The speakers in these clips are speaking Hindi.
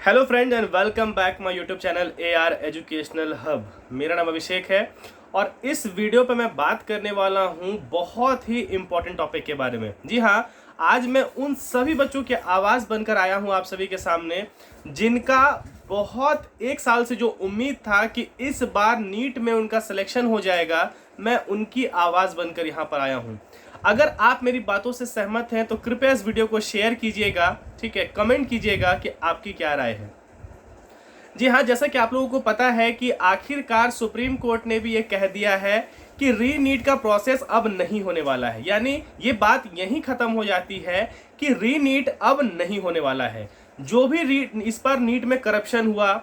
Hello friends and welcome back my YouTube channel AR educational hub. मेरा नाम अभिषेक है और इस वीडियो पे मैं बात करने वाला हूँ बहुत ही इम्पोर्टेंट टॉपिक के बारे में। जी हाँ, आज मैं उन सभी बच्चों की आवाज़ बनकर आया हूँ आप सभी के सामने जिनका बहुत एक साल से जो उम्मीद था कि इस बार नीट में उनका सिलेक्शन हो जाएगा, मैं उनकी आवाज़ बनकर यहाँ पर आया हूँ। अगर आप मेरी बातों से सहमत हैं तो कृपया इस वीडियो को शेयर कीजिएगा, ठीक है, कमेंट कीजिएगा कि आपकी क्या राय है। जी हाँ, जैसा कि आप लोगों को पता है कि आखिरकार सुप्रीम कोर्ट ने भी ये कह दिया है कि री नीट का प्रोसेस अब नहीं होने वाला है, यानी ये बात यहीं ख़त्म हो जाती है कि री नीट अब नहीं होने वाला है। जो भी इस पर नीट में करप्शन हुआ,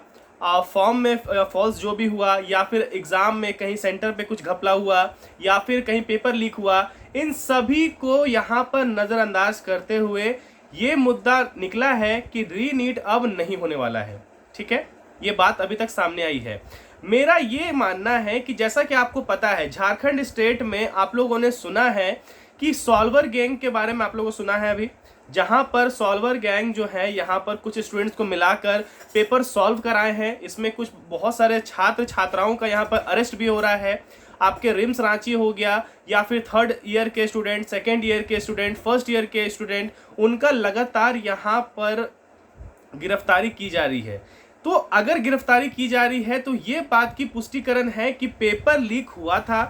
फॉर्म में फॉल्स जो भी हुआ, या फिर एग्ज़ाम में कहीं सेंटर पे कुछ घपला हुआ, या फिर कहीं पेपर लीक हुआ, इन सभी को यहाँ पर नज़रअंदाज करते हुए ये मुद्दा निकला है कि री नीट अब नहीं होने वाला है। ठीक है, ये बात अभी तक सामने आई है। मेरा ये मानना है कि जैसा कि आपको पता है, झारखंड स्टेट में आप लोगों ने सुना है कि सॉल्वर गैंग के बारे में आप लोगों को सुना है अभी, जहां पर सॉल्वर गैंग जो है यहाँ पर कुछ स्टूडेंट्स को मिलाकर पेपर सॉल्व कराए हैं। इसमें कुछ बहुत सारे छात्र छात्राओं का यहाँ पर अरेस्ट भी हो रहा है। आपके रिम्स रांची हो गया, या फिर थर्ड ईयर के स्टूडेंट, सेकेंड ईयर के स्टूडेंट, फर्स्ट ईयर के स्टूडेंट, उनका लगातार यहाँ पर गिरफ्तारी की जा रही है। तो अगर गिरफ्तारी की जा रही है तो ये बात की पुष्टिकरण है कि पेपर लीक हुआ था,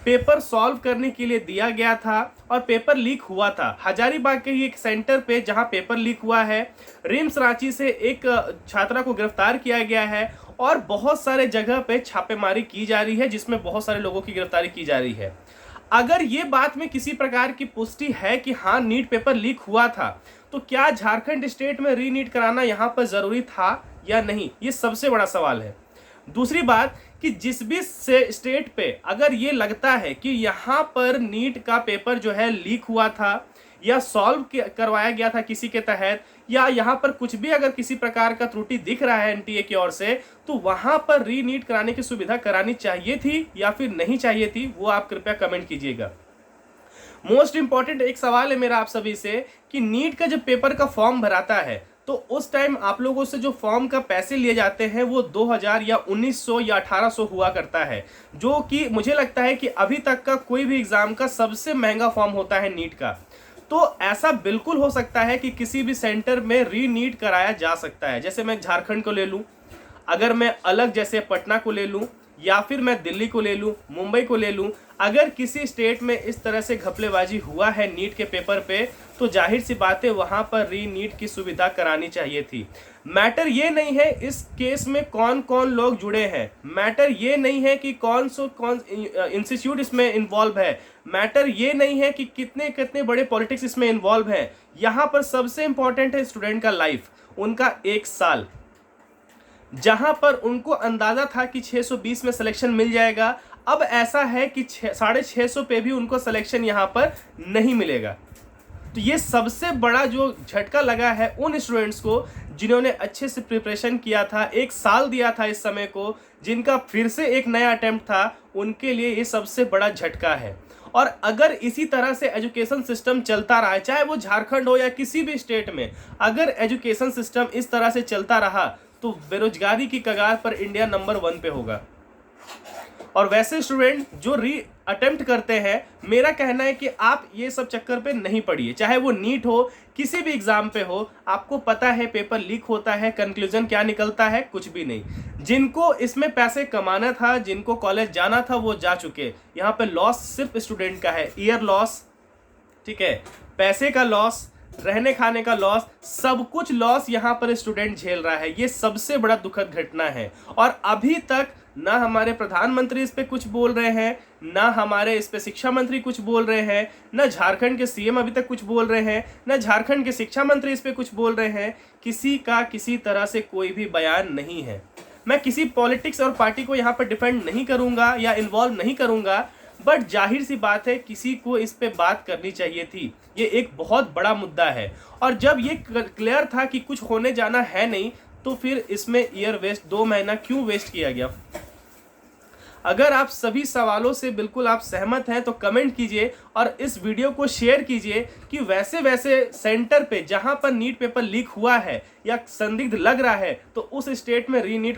पेपर सॉल्व करने के लिए दिया गया था और पेपर लीक हुआ था। हजारीबाग के ही एक सेंटर पे जहां पेपर लीक हुआ है, रिम्स रांची से एक छात्रा को गिरफ्तार किया गया है और बहुत सारे जगह पे छापेमारी की जा रही है जिसमें बहुत सारे लोगों की गिरफ्तारी की जा रही है। अगर ये बात में किसी प्रकार की पुष्टि है कि हाँ नीट पेपर लीक हुआ था, तो क्या झारखंड स्टेट में री नीट कराना यहाँ पर जरूरी था या नहीं, ये सबसे बड़ा सवाल है। दूसरी बात कि जिस भी स्टेट पे अगर ये लगता है कि यहाँ पर नीट का पेपर जो है लीक हुआ था या सॉल्व करवाया गया था किसी के तहत, या यहाँ पर कुछ भी अगर किसी प्रकार का त्रुटि दिख रहा है NTA की ओर से, तो वहां पर री नीट कराने की सुविधा करानी चाहिए थी या फिर नहीं चाहिए थी, वो आप कृपया कमेंट कीजिएगा। मोस्ट इंपॉर्टेंट एक सवाल है मेरा आप सभी से कि नीट का जब पेपर का फॉर्म भराता है तो उस टाइम आप लोगों से जो फॉर्म का पैसे लिए जाते हैं वो 2000 या 1900 या 1800 हुआ करता है, जो कि मुझे लगता है कि अभी तक का कोई भी एग्जाम का सबसे महंगा फॉर्म होता है नीट का। तो ऐसा बिल्कुल हो सकता है कि किसी भी सेंटर में री नीट कराया जा सकता है। जैसे मैं झारखंड को ले लूँ, अगर मैं अलग जैसे पटना को ले लूँ, या फिर मैं दिल्ली को ले लूँ, मुंबई को ले लूँ, अगर किसी स्टेट में इस तरह से घपलेबाजी हुआ है नीट के पेपर पे, तो जाहिर सी बात है वहाँ पर री नीट की सुविधा करानी चाहिए थी। मैटर ये नहीं है इस केस में कौन कौन लोग जुड़े हैं, मैटर ये नहीं है कि कौन इंस्टीट्यूट इसमें इन्वॉल्व है, मैटर ये नहीं है कि कितने कितने बड़े पॉलिटिक्स इसमें इन्वॉल्व हैं। यहाँ पर सबसे इंपॉर्टेंट है स्टूडेंट का लाइफ, उनका एक साल, जहां पर उनको अंदाजा था कि 620 में सिलेक्शन मिल जाएगा, अब ऐसा है कि 650 पे भी उनको सिलेक्शन यहां पर नहीं मिलेगा। तो ये सबसे बड़ा जो झटका लगा है उन स्टूडेंट्स को जिन्होंने अच्छे से प्रिपरेशन किया था, एक साल दिया था इस समय को, जिनका फिर से एक नया अटेम्प्ट था, उनके लिए ये सबसे बड़ा झटका है। और अगर इसी तरह से एजुकेशन सिस्टम चलता रहा, चाहे वो झारखंड हो या किसी भी स्टेट में, अगर एजुकेशन सिस्टम इस तरह से चलता रहा तो बेरोजगारी की कगार पर इंडिया नंबर 1 पे होगा। और वैसे स्टूडेंट जो री अटेम्प्ट करते हैं, मेरा कहना है कि आप ये सब चक्कर पे नहीं पड़िए, चाहे वो नीट हो, किसी भी एग्जाम पे हो, आपको पता है पेपर लीक होता है, कंक्लूजन क्या निकलता है, कुछ भी नहीं। जिनको इसमें पैसे कमाना था, जिनको कॉलेज जाना था, वो जा चुके। यहाँ पे लॉस सिर्फ स्टूडेंट का है, ईयर लॉस, ठीक है, पैसे का लॉस, रहने खाने का लॉस, सब कुछ लॉस यहाँ पर स्टूडेंट झेल रहा है। ये सबसे बड़ा दुखद घटना है और अभी तक ना हमारे प्रधानमंत्री इस पे कुछ बोल रहे हैं, ना हमारे इस पे शिक्षा मंत्री कुछ बोल रहे हैं, ना झारखंड के CM अभी तक कुछ बोल रहे हैं, ना झारखंड के शिक्षा मंत्री इस पे कुछ बोल रहे हैं। किसी का किसी तरह से कोई भी बयान नहीं है। मैं किसी पॉलिटिक्स और पार्टी को यहाँ पर डिफेंड नहीं करूँगा या इन्वॉल्व नहीं करूँगा, बट जाहिर सी बात है किसी को इस पे बात करनी चाहिए थी। ये एक बहुत बड़ा मुद्दा है और जब ये क्लियर था कि कुछ होने जाना है नहीं, तो फिर इसमें ईयर वेस्ट 2 महीना क्यों वेस्ट किया गया। अगर आप सभी सवालों से बिल्कुल आप सहमत हैं तो कमेंट कीजिए और इस वीडियो को शेयर कीजिए कि वैसे वैसे सेंटर पे जहां पर नीट पेपर लीक हुआ है या संदिग्ध लग रहा है तो उस स्टेट में रीनीट